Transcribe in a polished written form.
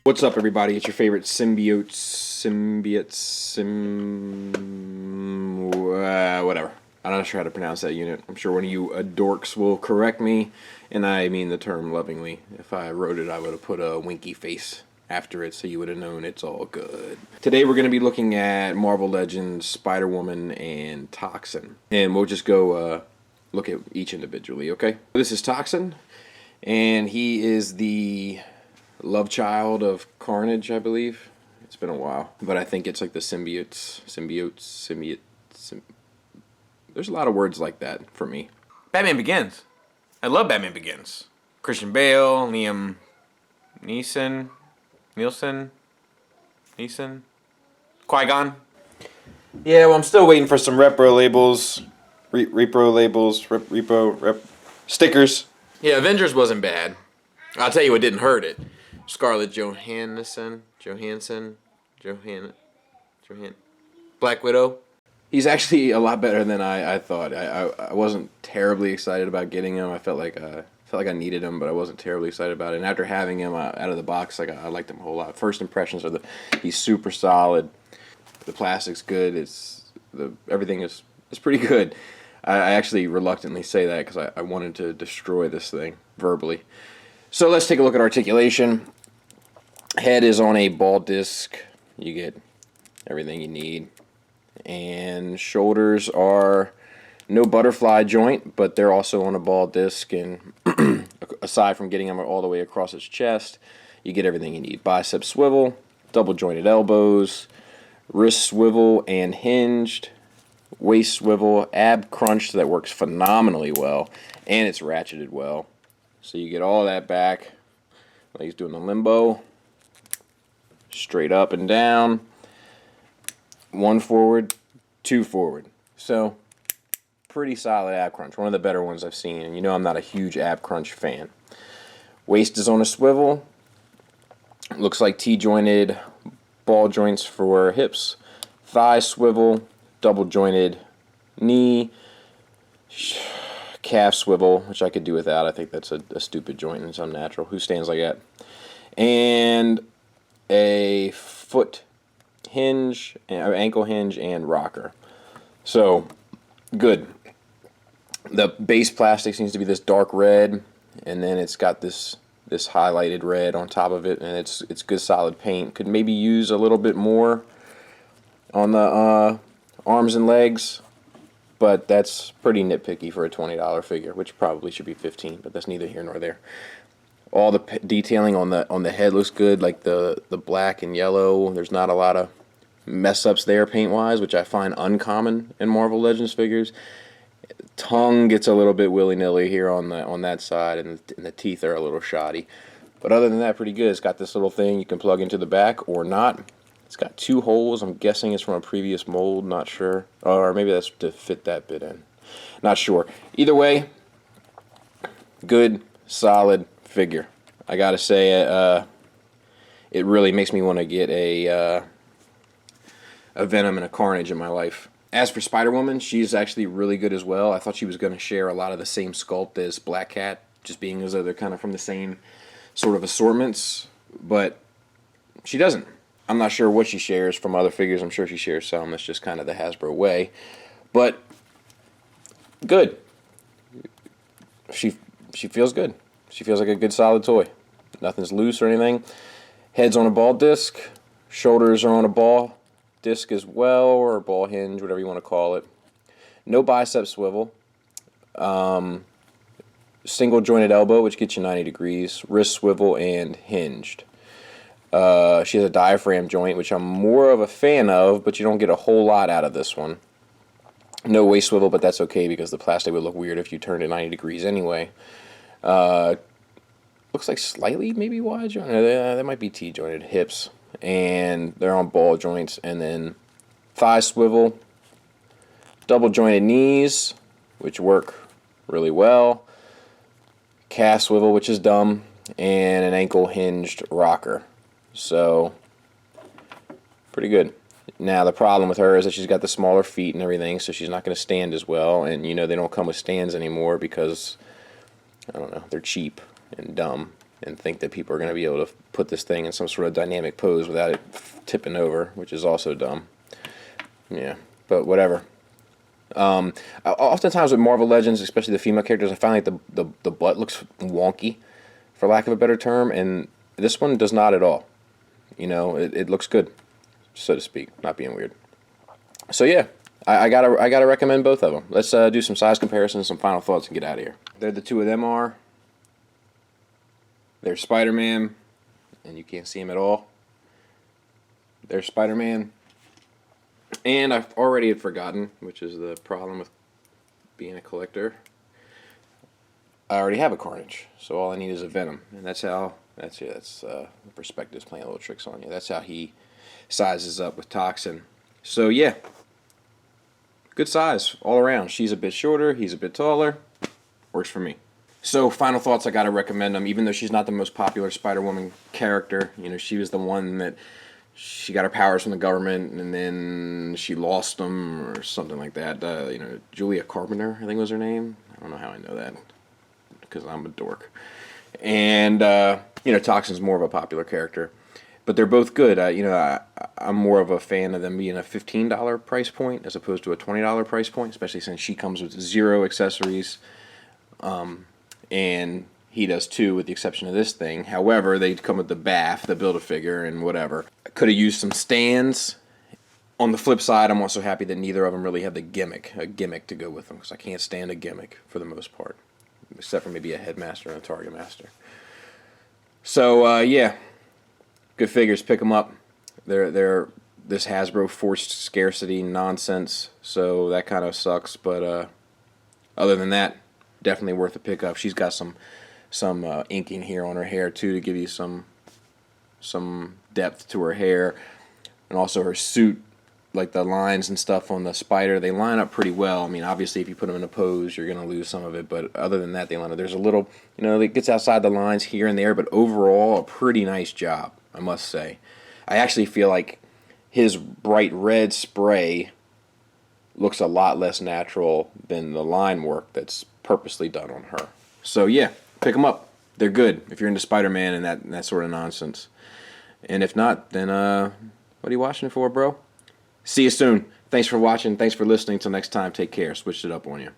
What's up, everybody? It's your favorite whatever. I'm not sure how to pronounce that unit. I'm sure one of you dorks will correct me, and I mean the term lovingly. If I wrote it, I would have put a winky face after it so you would have known it's all good. Today we're going to be looking at Marvel Legends, Spider-Woman, and Toxin. And we'll just go look at each individually, okay? This is Toxin, and he is the love child of Carnage, I believe. It's been a while, but I think it's like the symbiote. There's a lot of words like that for me. Batman Begins. I love Batman Begins. Christian Bale, Liam Neeson, Qui-Gon. Yeah, well, I'm still waiting for some repro labels, stickers. Yeah, Avengers wasn't bad. I'll tell you what didn't hurt it. Scarlett Johansson, Black Widow. He's actually a lot better than I thought. I wasn't terribly excited about getting him. I felt like I needed him, but I wasn't terribly excited about it. And after having him out of the box, like I liked him a whole lot. First impressions are he's super solid. The plastic's good. Everything is pretty good. I actually reluctantly say that because I wanted to destroy this thing verbally. So let's take a look at articulation. Head is on a ball disc. You get everything you need. And shoulders are no butterfly joint, but they're also on a ball disc. And aside from getting them all the way across his chest, you get everything you need. Bicep swivel, double jointed elbows, wrist swivel and hinged, waist swivel, ab crunch that works phenomenally well, and it's ratcheted well. So you get all that back. Like he's doing the limbo. Straight up and down. 1 forward, 2 forward. So, pretty solid ab crunch. One of the better ones I've seen. And you know I'm not a huge ab crunch fan. Waist is on a swivel. Looks like T-jointed ball joints for hips. Thigh swivel, double jointed knee. Calf swivel, which I could do without. I think that's a stupid joint and it's unnatural. Who stands like that? And a foot hinge, ankle hinge, and rocker. So, good. The base plastic seems to be this dark red, and then it's got this highlighted red on top of it, and it's good solid paint. Could maybe use a little bit more on the arms and legs, but that's pretty nitpicky for a $20 figure, which probably should be $15, but that's neither here nor there. All the detailing on the head looks good, like the black and yellow. There's not a lot of mess ups there paint wise, which I find uncommon in Marvel Legends figures. Tongue gets a little bit willy nilly here on that side, and the teeth are a little shoddy. But other than that, pretty good. It's got this little thing you can plug into the back or not. It's got 2 holes. I'm guessing it's from a previous mold. Not sure, or maybe that's to fit that bit in. Not sure. Either way, good, solid figure. I gotta say, it really makes me want to get a Venom and a Carnage in my life. As for Spider-Woman, she's actually really good as well. I thought she was going to share a lot of the same sculpt as Black Cat, just being as though they're kind of from the same sort of assortments, but she doesn't. I'm not sure what she shares from other figures. I'm sure she shares some. That's just kind of the Hasbro way. But good. She feels good. She feels like a good solid toy. Nothing's loose or anything. Head's on a ball disc. Shoulders are on a ball disc as well, or a ball hinge, whatever you want to call it. No bicep swivel. Single jointed elbow, which gets you 90 degrees. Wrist swivel and hinged. She has a diaphragm joint, which I'm more of a fan of, but you don't get a whole lot out of this one. No waist swivel, but that's okay because the plastic would look weird if you turned it 90 degrees anyway. Looks like slightly maybe wide joint. That might be T-jointed hips, and they're on ball joints. And then thigh swivel, double jointed knees, which work really well. Calf swivel, which is dumb, and an ankle hinged rocker. So pretty good. Now the problem with her is that she's got the smaller feet and everything, so she's not going to stand as well. And you know they don't come with stands anymore because I don't know, they're cheap and dumb. and think that people are going to be able to put this thing in some sort of dynamic pose without it tipping over, which is also dumb. Yeah, but whatever. Oftentimes with Marvel Legends, especially the female characters, I find like the butt looks wonky, for lack of a better term, and this one does not at all. You know, it looks good, so to speak, not being weird. So yeah, I gotta recommend both of them. Let's do some size comparisons, some final thoughts, and get out of here. There the two of them are. There's Spider-Man, and you can't see him at all. There's Spider-Man. And I've already had forgotten, which is the problem with being a collector. I already have a Carnage, so all I need is a Venom, and that's perspective's playing little tricks on you. That's how he sizes up with Toxin. So yeah, good size all around. She's a bit shorter, he's a bit taller. Works for me. So final thoughts, I gotta recommend them. Even though she's not the most popular Spider-Woman character, you know, she was the one that she got her powers from the government, and then she lost them or something like that. You know, Julia Carpenter, I think was her name. I don't know how I know that, because I'm a dork. And you know, Toxin's more of a popular character, but they're both good. You know, I'm more of a fan of them being a $15 price point as opposed to a $20 price point, especially since she comes with 0 accessories, and he does too, with the exception of this thing. However, they come with the bath, the Build-A-Figure, and whatever. I could have used some stands. On the flip side, I'm also happy that neither of them really have a gimmick to go with them, because I can't stand a gimmick for the most part, except for maybe a Headmaster and a Target Master. So yeah, good figures. Pick them up. They're this Hasbro forced scarcity nonsense, so that kind of sucks. But other than that, definitely worth a pickup. She's got some inking here on her hair too, to give you some depth to her hair, and also her suit. Like the lines and stuff on the Spider, they line up pretty well. I mean, obviously, if you put them in a pose, you're going to lose some of it. But other than that, they line up. There's a little, you know, it gets outside the lines here and there. But overall, a pretty nice job, I must say. I actually feel like his bright red spray looks a lot less natural than the line work that's purposely done on her. So yeah, pick them up. They're good if you're into Spider-Man and that sort of nonsense. And if not, then what are you watching for, bro? See you soon. Thanks for watching. Thanks for listening. Till next time, take care. Switched it up on you.